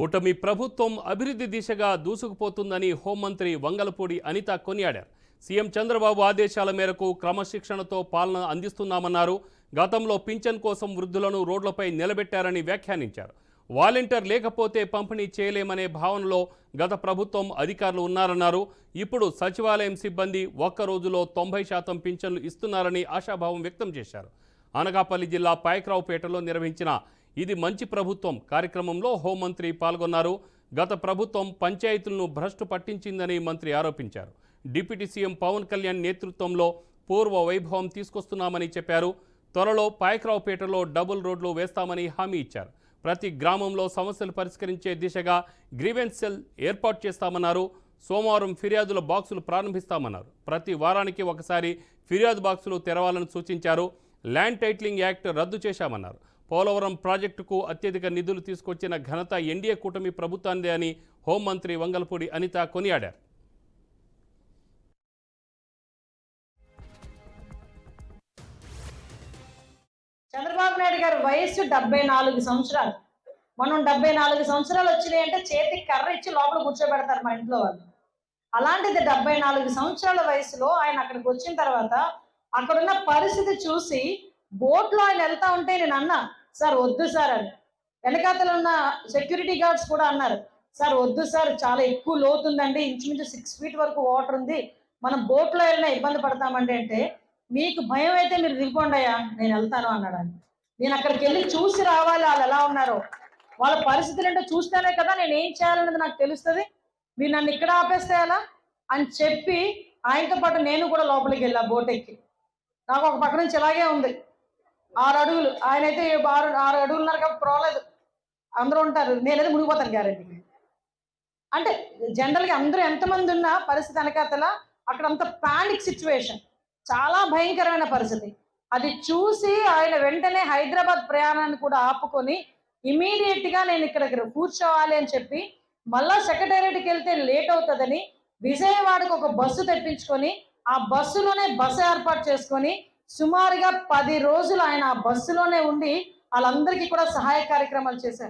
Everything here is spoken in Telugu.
కూటమి ప్రభుత్వం అభివృద్ధి దిశగా దూసుకుపోతుందని హోంమంత్రి వంగలపూడి అనిత కొనియాడారు. సీఎం చంద్రబాబు ఆదేశాల మేరకు క్రమశిక్షణతో పాలన అందిస్తున్నామన్నారు. గతంలో పింఛన్ కోసం వృద్ధులను రోడ్లపై నిలబెట్టారని వ్యాఖ్యానించారు. వాలంటీర్ లేకపోతే పంపిణీ చేయలేమనే భావనలో గత ప్రభుత్వం అధికారులు ఉన్నారన్నారు. ఇప్పుడు సచివాలయం సిబ్బంది ఒక్క రోజులో 90% పింఛన్లు ఇస్తున్నారని ఆశాభావం వ్యక్తం చేశారు. అనకాపల్లి జిల్లా పాయకరావుపేటలో నిర్వహించిన ఇది మంచి ప్రభుత్వం కార్యక్రమంలో హోంమంత్రి పాల్గొన్నారు. గత ప్రభుత్వం పంచాయతీలను భ్రష్టు పట్టించిందని మంత్రి ఆరోపించారు. డిప్యూటీ సీఎం పవన్ కళ్యాణ్ నేతృత్వంలో పూర్వ వైభవం తీసుకొస్తున్నామని చెప్పారు. త్వరలో పాయకరావుపేటలో డబుల్ రోడ్లు వేస్తామని హామీ ఇచ్చారు. ప్రతి గ్రామంలో సమస్యలు పరిష్కరించే దిశగా గ్రీవెన్స్ సెల్ ఏర్పాటు చేస్తామన్నారు. సోమవారం ఫిర్యాదుల బాక్సులు ప్రారంభిస్తామన్నారు. ప్రతి వారానికి ఒకసారి ఫిర్యాదు బాక్సులు తెరవాలని సూచించారు. ల్యాండ్ టైటిలింగ్ యాక్ట్ రద్దు చేశామన్నారు. పోలవరం ప్రాజెక్టుకు అత్యధిక నిధులు తీసుకొచ్చిన ఘనత ఎన్డీఏ కూటమి ప్రభుత్వానిదే అని హోంమంత్రి వంగలపూడి అనిత కొనియాడారు. చంద్రబాబు నాయుడు గారి వయస్సు 74 సంవత్సరాలు. మనం 74 సంవత్సరాలు వచ్చినాయి అంటే చేతికి కర్ర ఇచ్చి లోపల కూర్చోబెడతారు మా ఇంట్లో వాళ్ళు. అలాంటిది 74 సంవత్సరాల వయసులో ఆయన అక్కడికి వచ్చిన తర్వాత అక్కడున్న పరిస్థితి చూసి బోట్లో ఆయన వెళ్తా ఉంటే నేను అన్నా, సార్ వద్దు సార్ అని. వెనకాతలు ఉన్న సెక్యూరిటీ గార్డ్స్ కూడా అన్నారు, సార్ వద్దు సార్, చాలా ఎక్కువ లోతుందండి, ఇంచుమించు 6 feet వరకు వాటర్ ఉంది, మనం బోట్లో వెళ్ళినా ఇబ్బంది పడతామండి అంటే, మీకు భయం అయితే మీరు దిగిపోండియా, నేను వెళ్తాను అన్నాడు. నేను అక్కడికి వెళ్ళి చూసి రావాలి వాళ్ళు ఎలా ఉన్నారో, వాళ్ళ పరిస్థితులు ఏంటో చూస్తేనే కదా నేను ఏం చేయాలన్నది నాకు తెలుస్తుంది. మీరు నన్ను ఇక్కడ ఆపేస్తే ఎలా అని చెప్పి ఆయనతో పాటు నేను కూడా లోపలికి వెళ్ళా బోట్ ఎక్కి. నాకు ఒక పక్క నుంచి ఇలాగే ఉంది 6 అడుగులు, ఆయన అయితే 6 అడుగులున్నారు కాబట్టి పర్వాలేదు, అందరూ ఉంటారు, నేనైతే మునిగిపోతాను గ్యారెంటీ. అంటే జనరల్గా అందరూ ఎంతమంది ఉన్నా పరిస్థితి వెనకాతల అక్కడంతా పానిక్ సిచ్యువేషన్, చాలా భయంకరమైన పరిస్థితి. అది చూసి ఆయన వెంటనే హైదరాబాద్ ప్రయాణాన్ని కూడా ఆపుకొని ఇమీడియట్గా నేను ఇక్కడ కూర్చోవాలి అని చెప్పి మళ్ళా సెక్రటేరియట్కి వెళ్తే లేట్ అవుతుందని విజయవాడకు ఒక బస్సు తెప్పించుకొని ఆ బస్సులోనే బస్సు ఏర్పాటు చేసుకొని సుమారుగా 10 రోజులు ఆయన ఆ బస్సులోనే ఉండి వాళ్ళందరికీ కూడా సహాయ కార్యక్రమాలు చేశారు.